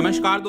नमस्कार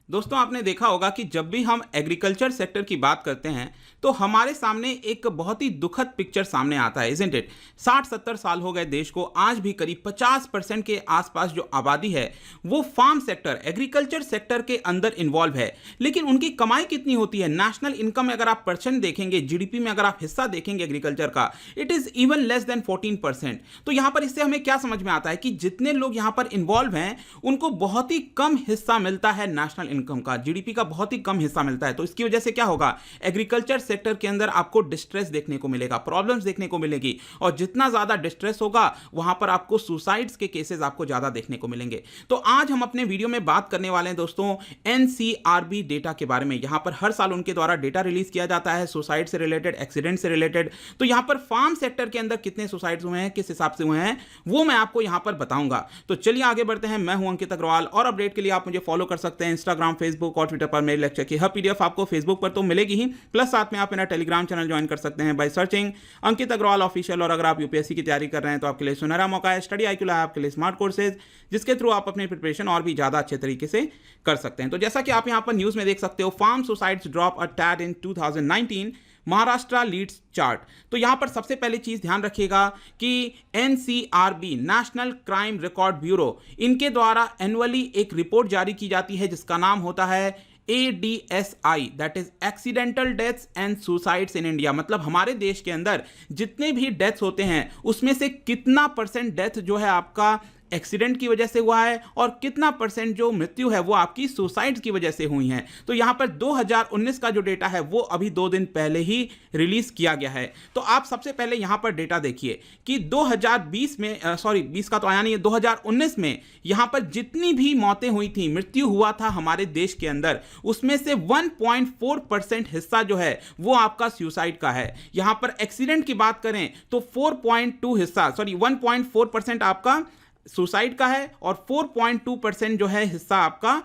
दोस्तों आपने देखा होगा कि जब भी हम एग्रीकल्चर सेक्टर की बात करते हैं तो हमारे सामने एक बहुत ही दुखद पिक्चर सामने आता है, इज़न्ट इट। 60-70 साल हो गए देश को, आज भी करीब 50% के आसपास जो आबादी है वो फार्म सेक्टर, एग्रीकल्चर सेक्टर के अंदर इन्वॉल्व है। लेकिन उनकी कमाई कितनी होती है? नेशनल इनकम में अगर आप परसेंट देखेंगे, जीडीपी में अगर आप हिस्सा देखेंगे एग्रीकल्चर का, it is even less than 14%। तो यहाँ पर इससे हमें क्या समझ में आता है कि जितने लोग यहाँ पर इन्वॉल्व हैं उनको बहुत ही कम हिस्सा मिलता है नेशनल इनकम का, जीडीपी का बहुत ही कम हिस्सा मिलता है। तो इसकी वजह से क्या होगा, एग्रीकल्चर सेक्टर के अंदर आपको डिस्ट्रेस देखने को मिलेगा, प्रॉब्लम्स देखने को मिलेगी, और जितना ज्यादा डिस्ट्रेस होगा वहां पर आपको सुसाइड्स के केसेस आपको ज्यादा देखने को मिलेंगे। तो आज हम अपने वीडियो में बात करने वाले हैं दोस्तों एनसीआरबी डेटा के बारे में। यहां पर हर साल उनके द्वारा डेटा रिलीज किया जाता है सुसाइड से रिलेटेड, एक्सीडेंट से रिलेटेड। तो यहां पर फार्म सेक्टर के अंदर कितने सुसाइड्स हुए हैं, किस हिसाब से हुए हैं, वो मैं आपको यहां पर बताऊंगा। तो चलिए आगे बढ़ते हैं। मैं हूं अंकित अग्रवाल और अपडेट के लिए आप मुझे फॉलो कर सकते हैं इंस्टाग्राम, फेसबुक और ट्विटर पर। मेरे लेक्चर की हर पीडीएफ आपको फेसबुक पर तो मिलेगी ही, प्लस साथ में आप मेरा टेलीग्राम चैनल ज्वाइन कर सकते हैं by searching Ankit Agrawal official. और अगर आप यूपीएससी की तैयारी कर रहे हैं तो आपके लिए सुनहरा मौका है। स्टडी IQ लैब आपके लिए स्मार्ट कोर्सेज, जिसके थ्रू आप अपनी प्रिपरेशन और भी ज्यादा अच्छे तरीके से कर सकते हैं। तो जैसा कि आप यहां पर न्यूज में देख सकते हो, farm suicides drop a tad in 2019, Maharashtra leads chart. तो यहां पर सबसे पहली चीज ध्यान रखिएगा कि NCRB, national crime record bureau, इनके द्वारा एनुअली एक रिपोर्ट जारी की जाती है जिसका नाम होता है ADSI, that is accidental deaths and suicides in India. मतलब हमारे देश के अंदर जितने भी डेथ्स होते हैं उसमें से कितना % डेथ जो है आपका एक्सीडेंट की वजह से हुआ है और कितना % जो मृत्यु है वो आपकी सुसाइड की वजह से हुई है। तो यहां पर 2019 का जो डेटा है वो अभी 2 दिन पहले ही रिलीज किया गया है। तो आप सबसे पहले यहां पर डेटा देखिए कि 2020 में 20 का तो आया नहीं है, 2019 में यहां पर जितनी भी मौतें हुई थी, मृत्यु हुआ था हमारे देश के अंदर, उसमें से 1.4% हिस्सा जो है वो आपका सुसाइड का है। यहां पर एक्सीडेंट की बात करें तो 1.4% आपका सुसाइड का है और 4.2% जो है हिस्सा आपका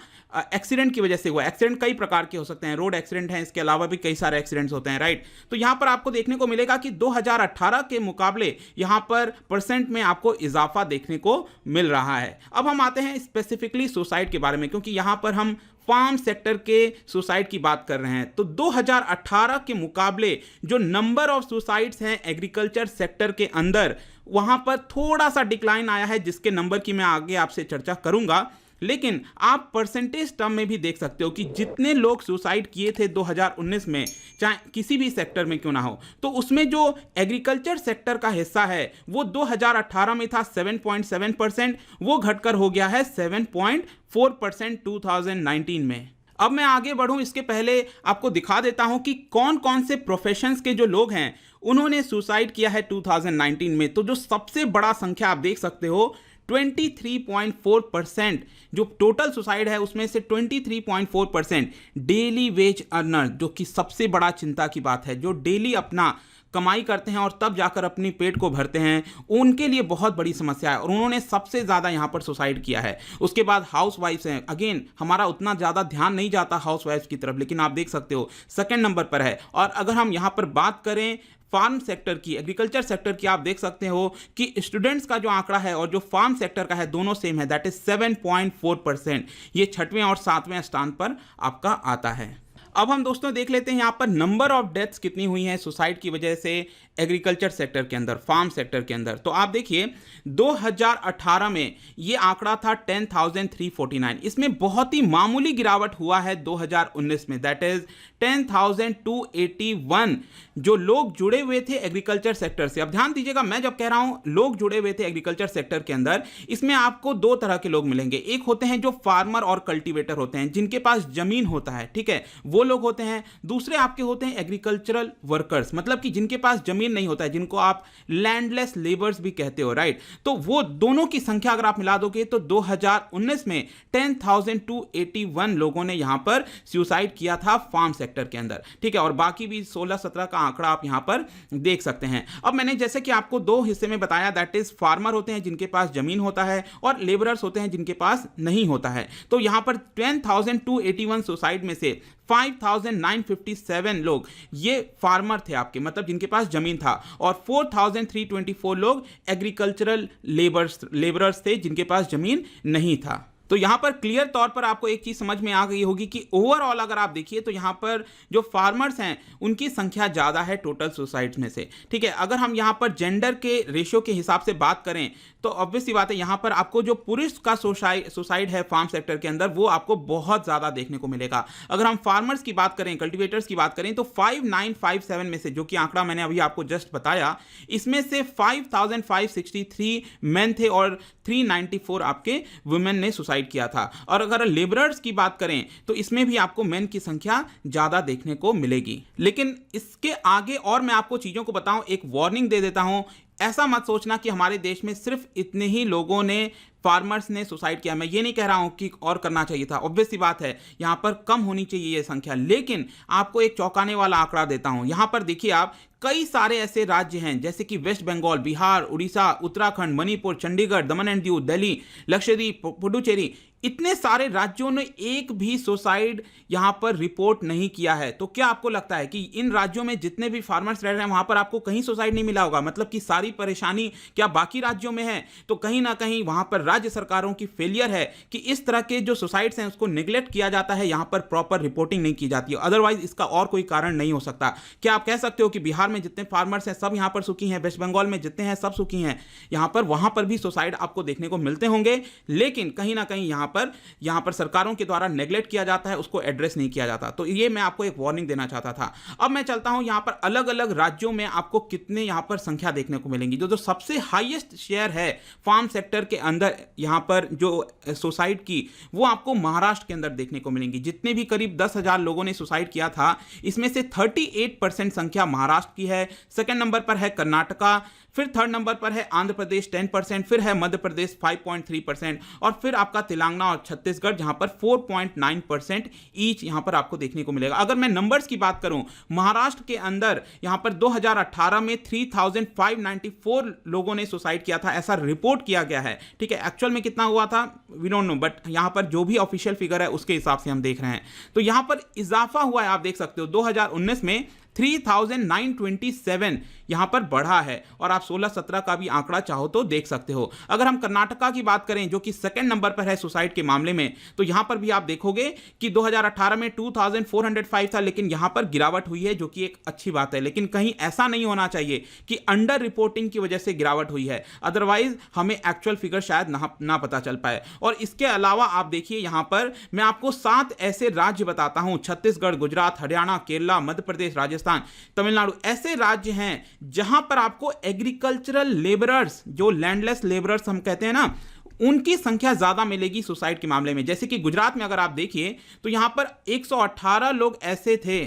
एक्सीडेंट की वजह से हुआ। एक्सीडेंट कई प्रकार के हो सकते हैं, रोड एक्सीडेंट हैं, इसके अलावा भी कई सारे एक्सीडेंट्स होते हैं, राइट। तो यहां पर आपको देखने को मिलेगा कि 2018 के मुकाबले यहां पर % में आपको इजाफा देखने को मिल रहा है। अब हम आते हैं स्पेसिफिकली सुसाइड के बारे में, क्योंकि यहां पर हम फार्म सेक्टर के सुसाइड की बात कर रहे हैं। तो 2018 के मुकाबले जो नंबर ऑफ सुसाइड्स हैं एग्रीकल्चर सेक्टर के अंदर, वहां पर थोड़ा सा डिक्लाइन आया है, जिसके नंबर की मैं आगे आपसे चर्चा करूंगा। लेकिन आप परसेंटेज टर्म में भी देख सकते हो कि जितने लोग सुसाइड किए थे 2019 में, चाहे किसी भी सेक्टर में क्यों ना हो, तो उसमें जो एग्रीकल्चर सेक्टर का हिस्सा है वो 2018 में था 7.7%, वो घटकर हो गया है 7.4% 2019 में। अब मैं आगे बढ़ूं इसके पहले आपको दिखा देता हूं कि कौन कौन से प्रोफेशंस के जो लोग हैं उन्होंने सुसाइड किया है 2019 में। तो जो सबसे बड़ा संख्या आप देख सकते हो, 23.4% जो टोटल सुसाइड है उसमें से 23.4% डेली वेज अर्नर, जो कि सबसे बड़ा चिंता की बात है, जो डेली अपना कमाई करते हैं और तब जाकर अपनी पेट को भरते हैं, उनके लिए बहुत बड़ी समस्या है और उन्होंने सबसे ज़्यादा यहाँ पर सुसाइड किया है। उसके बाद हाउस वाइफ्स हैं। अगेन हमारा उतना ज़्यादा ध्यान नहीं जाता हाउस वाइफ्स की तरफ, लेकिन आप देख सकते हो सेकंड नंबर पर है। और अगर हम यहाँ पर बात करें फार्म सेक्टर की, एग्रीकल्चर सेक्टर की, आप देख सकते हो कि स्टूडेंट्स का जो आंकड़ा है और जो फार्म सेक्टर का है दोनों सेम है, दैट इज 7.4%। ये 6वें और 7वें स्थान पर आपका आता है। अब हम दोस्तों देख लेते हैं यहाँ पर नंबर ऑफ डेथ्स कितनी हुई हैं सुसाइड की वजह से एग्रीकल्चर सेक्टर के अंदर, फार्म सेक्टर के अंदर। तो आप देखिए 2018 में ये आंकड़ा था 10,349, इसमें बहुत ही मामूली गिरावट हुआ है 2019 में, दैट इज 10,281 जो लोग जुड़े हुए थे एग्रीकल्चर सेक्टर से। अब ध्यान दीजिएगा, मैं जब कह रहा हूं लोग जुड़े हुए थे एग्रीकल्चर सेक्टर के अंदर, इसमें आपको 2 तरह के लोग मिलेंगे। एक होते हैं जो फार्मर और कल्टीवेटर होते हैं, जिनके पास जमीन होता है, ठीक है, वो लोग होते हैं। दूसरे आपके होते हैं एग्रीकल्चरल वर्कर्स, मतलब कि जिनके पास जमीन नहीं होता है, जिनको आप लैंडलेस लेबर्स भी कहते हो, राइट। तो वो दोनों की संख्या अगर आप मिला दोगे तो 2019 में 10,281 लोगों ने यहां पर सुसाइड किया था फार्म सेक्टर के अंदर, ठीक है। और बाकी भी 16-17 का आंकड़ा आप यहां पर देख सकते हैं। अब मैंने जैसे कि आपको 2 हिस्से में बताया, दैट इज फार्मर होते हैं जिनके पास जमीन होता है और लेबरर्स होते हैं जिनके पास नहीं होता है। तो यहां पर 10,281 सुसाइड में से 5,957 लोग ये फार्मर थे आपके, मतलब जिनके पास जमीन था, और 4,324 लोग एग्रीकल्चरल लेबरर्स थे जिनके पास जमीन नहीं था। तो यहाँ पर क्लियर तौर पर आपको एक चीज़ समझ में आ गई होगी कि ओवरऑल अगर आप देखिए तो यहाँ पर जो फार्मर्स हैं उनकी संख्या ज़्यादा है टोटल सुसाइड्स में से। ठीक है, अगर हम यहाँ पर जेंडर के रेशियो के हिसाब से बात करें तो ऑब्वियस सी बात है, यहाँ पर आपको जो पुरुष का सुसाइड है फार्म सेक्टर के अंदर वो आपको बहुत ज़्यादा देखने को मिलेगा। अगर हम फार्मर्स की बात करें, कल्टिवेटर्स की बात करें तो 5957 में से, जो कि आंकड़ा मैंने अभी आपको जस्ट बताया, इसमें से 5563 मेन थे और 394 आपके वुमेन ने सुसाइड किया था। और अगर लेबरर्स की बात करें तो इसमें भी आपको मेन की संख्या ज़्यादा देखने को मिलेगी। लेकिन इसके आगे और मैं आपको चीज़ों को बताऊं, एक वार्निंग दे देता हूं, ऐसा मत सोचना कि हमारे देश में सिर्फ इतने ही लोगों ने, फार्मर्स ने सुसाइड किया। मैं ये नहीं कह रहा हूं कि और करना चाहिए था, ऑब्वियस सी बात है यहां पर कम होनी चाहिए ये संख्या, लेकिन आपको एक चौंकाने वाला आंकड़ा देता हूं। यहां पर देखिए आप, कई सारे ऐसे राज्य हैं जैसे कि waste Bengal, Bihar, Orissa, Uttarakhand, Manipur, Chandigarh, Daman and Diu, Delhi, Lakshadweep, Puducherry, इतने सारे राज्यों ने एक भी सुसाइड यहां पर रिपोर्ट नहीं किया है। तो क्या आपको लगता है कि इन राज्यों में जितने भी फार्मर्स रह रहे हैं वहां पर आपको कहीं सुसाइड नहीं मिला होगा? मतलब कि सारी परेशानी क्या बाकी राज्यों में है? तो कहीं ना कहीं वहां पर राज्य सरकारों की फेलियर है कि इस तरह के जो सुसाइड्स हैं उसको निगलेक्ट किया जाता है, यहां पर प्रॉपर रिपोर्टिंग नहीं की जाती है। अदरवाइज इसका और कोई कारण नहीं हो सकता। क्या आप कह सकते हो कि बिहार में जितने फार्मर्स हैं सब यहां पर सुखी हैं, वेस्ट बंगाल में जितने हैं सब सुखी हैं, यहां पर वहां पर भी सुसाइड आपको देखने को मिलते होंगे, लेकिन कहीं ना कहीं यहां पर सरकारों के द्वारा नेगलेक्ट किया जाता है, उसको एड्रेस नहीं किया जाता। तो ये मैं आपको एक वार्निंग देना चाहता था। अब मैं चलता हूं यहां पर अलग अलग राज्यों में आपको कितने यहां पर संख्या देखने को मिलेंगी। जो सबसे हाईएस्ट शेयर है फार्म सेक्टर के अंदर यहां पर जो सुसाइड की, वो आपको महाराष्ट्र के अंदर देखने को मिलेंगी। जितने भी करीब 10,000 लोगों ने सुसाइड किया था, इसमें से 38% संख्या महाराष्ट्र की है। सेकंड नंबर पर है कर्नाटका, फिर थर्ड नंबर पर है आंध्र प्रदेश 10%, फिर है मध्य प्रदेश 5.3% और फिर आपका तेलंगाना और छत्तीसगढ़ जहां पर 4.9% ईच यहां पर आपको देखने को मिलेगा। अगर मैं नंबर्स की बात करूं, महाराष्ट्र के अंदर यहां पर 2018 में 3,594 लोगों ने सुसाइड किया था, ऐसा रिपोर्ट किया गया है। ठीक है, एक्चुअल में कितना हुआ था वी डोंट नो, बट यहां पर जो भी ऑफिशियल फिगर है उसके हिसाब से हम देख रहे हैं। तो यहां पर इजाफा हुआ है, आप देख सकते हो 2019 में 3,927 यहां पर बढ़ा है और आप 16-17 का भी आंकड़ा चाहो तो देख सकते हो। अगर हम कर्नाटका की बात करें जो कि सेकंड नंबर पर है सुसाइड के मामले में, तो यहां पर भी आप देखोगे कि 2018 में 2,405 था, लेकिन यहां पर गिरावट हुई है, जो कि एक अच्छी बात है। लेकिन कहीं ऐसा नहीं होना चाहिए कि अंडर रिपोर्टिंग की वजह से गिरावट हुई है, अदरवाइज हमें एक्चुअल फिगर शायद ना पता चल पाए। और इसके अलावा आप देखिए यहां पर मैं आपको 7 ऐसे राज्य बताता हूं, छत्तीसगढ़, गुजरात, हरियाणा, केरला, मध्य प्रदेश, राजस्थान, तमिलनाडु, ऐसे राज्य हैं जहां पर आपको एग्रीकल्चरल लेबरर्स, जो लैंडलेस लेबरर्स हम कहते हैं ना, उनकी संख्या ज्यादा मिलेगी सुसाइड के मामले में। जैसे कि गुजरात में अगर आप देखिए तो यहां पर 118 लोग ऐसे थे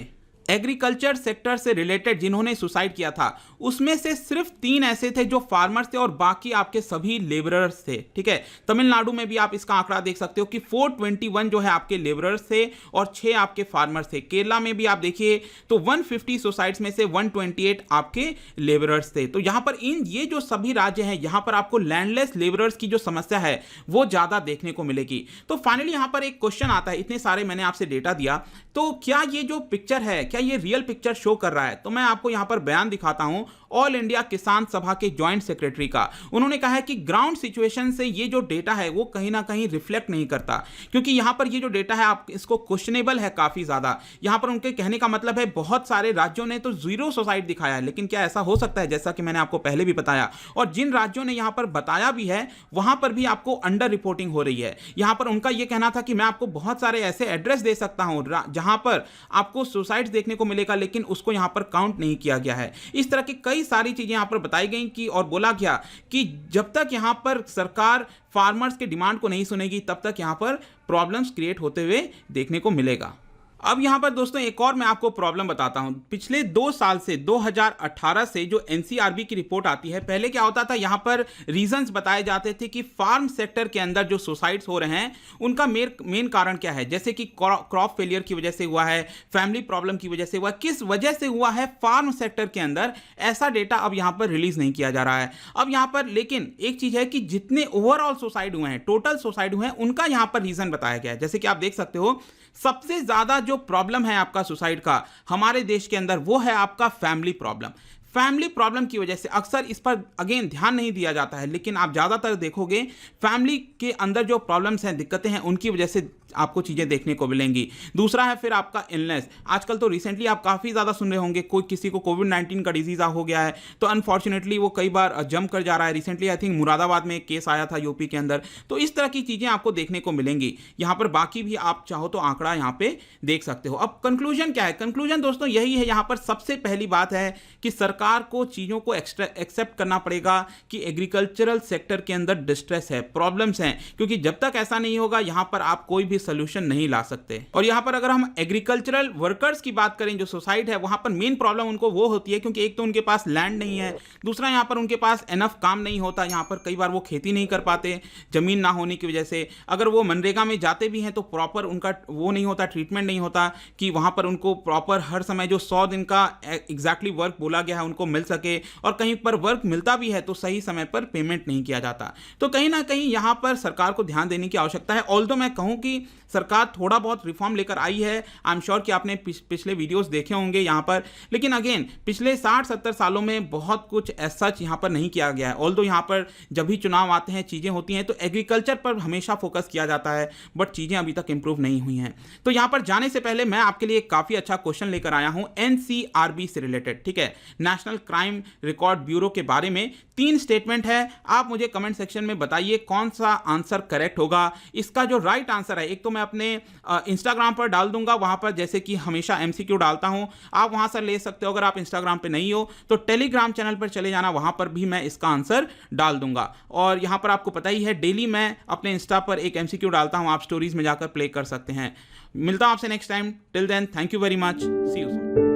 एग्रीकल्चर सेक्टर से रिलेटेड जिन्होंने सुसाइड किया था, उसमें से सिर्फ 3 ऐसे थे जो फार्मर्स थे और बाकी आपके सभी लेबरर्स थे। ठीक है, तमिलनाडु में भी आप इसका आंकड़ा देख सकते हो कि 421 जो है आपके लेबरर्स थे और 6 आपके फार्मर्स थे। केरला में भी आप देखिए तो 150 सुसाइड्स में से 128 आपके लेबरर्स थे। तो यहां पर ये जो सभी राज्य हैं, यहां पर आपको लैंडलेस लेबरर्स की जो समस्या है वो ज्यादा देखने को मिलेगी। तो फाइनली यहां पर एक क्वेश्चन आता है, इतने सारे मैंने आपसे डेटा दिया, तो क्या ये जो पिक्चर है, क्या ये रियल पिक्चर शो कर रहा है? तो मैं आपको यहां पर बयान दिखाता हूं ऑल इंडिया किसान सभा के जॉइंट सेक्रेटरी का। उन्होंने कहा है कि ग्राउंड सिचुएशन से ये जो डेटा है वो कहीं ना कहीं रिफ्लेक्ट नहीं करता, क्योंकि यहां पर ये जो डेटा है आप इसको क्वेश्चनेबल है काफी ज्यादा। यहां पर उनके कहने का मतलब है बहुत सारे राज्यों ने तो 0 सुसाइड दिखाया है, लेकिन क्या ऐसा हो सकता है? जैसा कि मैंने आपको पहले भी बताया, और जिन राज्यों ने यहां पर बताया भी है वहां पर भी आपको अंडर रिपोर्टिंग हो रही है। यहां पर उनका यह कहना था कि मैं आपको बहुत सारे ऐसे एड्रेस दे सकता हूं जहां पर आपको सुसाइड देखने को मिलेगा, लेकिन उसको यहां पर काउंट नहीं किया गया है। इस तरह की कई सारी चीजें यहां पर बताई गई कि और बोला गया कि जब तक यहां पर सरकार फार्मर्स के डिमांड को नहीं सुनेगी तब तक यहां पर प्रॉब्लम्स क्रिएट होते हुए देखने को मिलेगा। अब यहां पर दोस्तों एक और मैं आपको प्रॉब्लम बताता हूं। पिछले 2 साल से 2018 से जो एनसीआरबी की रिपोर्ट आती है, पहले क्या होता था, यहां पर रीजंस बताए जाते थे कि फार्म सेक्टर के अंदर जो सुसाइड्स हो रहे हैं उनका मेन कारण क्या है, जैसे कि क्रॉप फेलियर की वजह से हुआ है, फैमिली प्रॉब्लम की वजह से हुआ, किस वजह से हुआ है फार्म सेक्टर के अंदर, ऐसा डेटा अब यहां पर रिलीज नहीं किया जा रहा है। अब यहां पर लेकिन एक चीज है कि जितने ओवरऑल सुसाइड हुए हैं, टोटल सुसाइड हुए हैं, उनका यहां पर रीजन बताया गया है। जैसे कि आप देख सकते हो सबसे ज्यादा जो प्रॉब्लम है आपका सुसाइड का हमारे देश के अंदर, वो है आपका फैमिली प्रॉब्लम। फैमिली प्रॉब्लम की वजह से अक्सर इस पर अगेन ध्यान नहीं दिया जाता है, लेकिन आप ज़्यादातर देखोगे फैमिली के अंदर जो प्रॉब्लम्स हैं, दिक्कतें हैं, उनकी वजह से आपको चीज़ें देखने को मिलेंगी। दूसरा है फिर आपका इलनेस। आजकल तो रिसेंटली आप काफ़ी ज़्यादा सुन रहे होंगे कोई किसी को कोविड-19 का डिजीज़ हो गया है, तो अनफॉर्चुनेटली वो कई बार जंप कर जा रहा है। रिसेंटली आई थिंक मुरादाबाद में एक केस आया था यूपी के अंदर। तो इस तरह की चीज़ें आपको देखने को मिलेंगी। यहाँ पर बाकी भी आप चाहो तो आंकड़ा यहाँ पे देख सकते हो। अब कंक्लूजन क्या है? कंक्लूजन दोस्तों यही है, यहाँ पर सबसे पहली बात है कि सरकार को चीज़ों को एक्सेप्ट करना पड़ेगा कि एग्रीकल्चरल सेक्टर के अंदर डिस्ट्रेस है, प्रॉब्लम्स हैं, क्योंकि जब तक ऐसा नहीं होगा यहाँ पर आप कोई भी सोल्यूशन नहीं ला सकते। और यहाँ पर अगर हम एग्रीकल्चरल वर्कर्स की बात करें, जो सोसाइटी है, वहाँ पर मेन प्रॉब्लम उनको वो होती है क्योंकि एक तो उनके पास लैंड नहीं है, दूसरा यहाँ पर उनके पास एनफ काम नहीं होता। यहाँ पर कई बार वो खेती नहीं कर पाते ज़मीन ना होने की वजह से। अगर वो मनरेगा में जाते भी हैं तो प्रॉपर उनका वो नहीं होता, ट्रीटमेंट नहीं होता कि वहाँ पर उनको प्रॉपर हर समय जो 100 दिन का एग्जैक्टली वर्क बोला गया है उनको मिल सके, और कहीं पर वर्क मिलता भी है तो सही समय पर पेमेंट नहीं किया जाता। तो कहीं ना कहीं यहाँ पर सरकार को ध्यान देने की आवश्यकता है। ऑल्दो मैं कहूँ कि सरकार थोड़ा बहुत रिफॉर्म लेकर आई है, आई एम श्योर कि आपने पिछले वीडियोस देखे होंगे यहाँ पर, लेकिन अगेन पिछले 60-70 सालों में बहुत कुछ एज सच यहाँ पर नहीं किया गया है। ऑल्दो यहाँ पर जब भी चुनाव आते हैं, चीज़ें होती हैं, तो एग्रीकल्चर पर हमेशा फोकस किया जाता है, बट चीज़ें अभी तक इंप्रूव नहीं हुई हैं। तो यहाँ पर जाने से पहले मैं आपके लिए एक काफ़ी अच्छा क्वेश्चन लेकर आया हूँ NCRB से रिलेटेड, ठीक है, नेशनल क्राइम रिकॉर्ड ब्यूरो के बारे में। 3 स्टेटमेंट है, आप मुझे कमेंट सेक्शन में बताइए कौन सा आंसर करेक्ट होगा। इसका जो राइट आंसर है, एक तो मैं अपने इंस्टाग्राम पर डाल दूंगा, वहां पर जैसे कि हमेशा MCQ डालता हूं, आप वहां से ले सकते हो। अगर आप इंस्टाग्राम पे नहीं हो तो टेलीग्राम चैनल पर चले जाना, वहां पर भी मैं इसका आंसर डाल दूंगा। और यहां पर आपको पता ही है, डेली मैं अपने इंस्टा पर एक MCQ डालता हूं, आप स्टोरीज में जाकर प्ले कर सकते हैं। मिलता हूं आपसे next time. Till then, thank you very much, see you soon.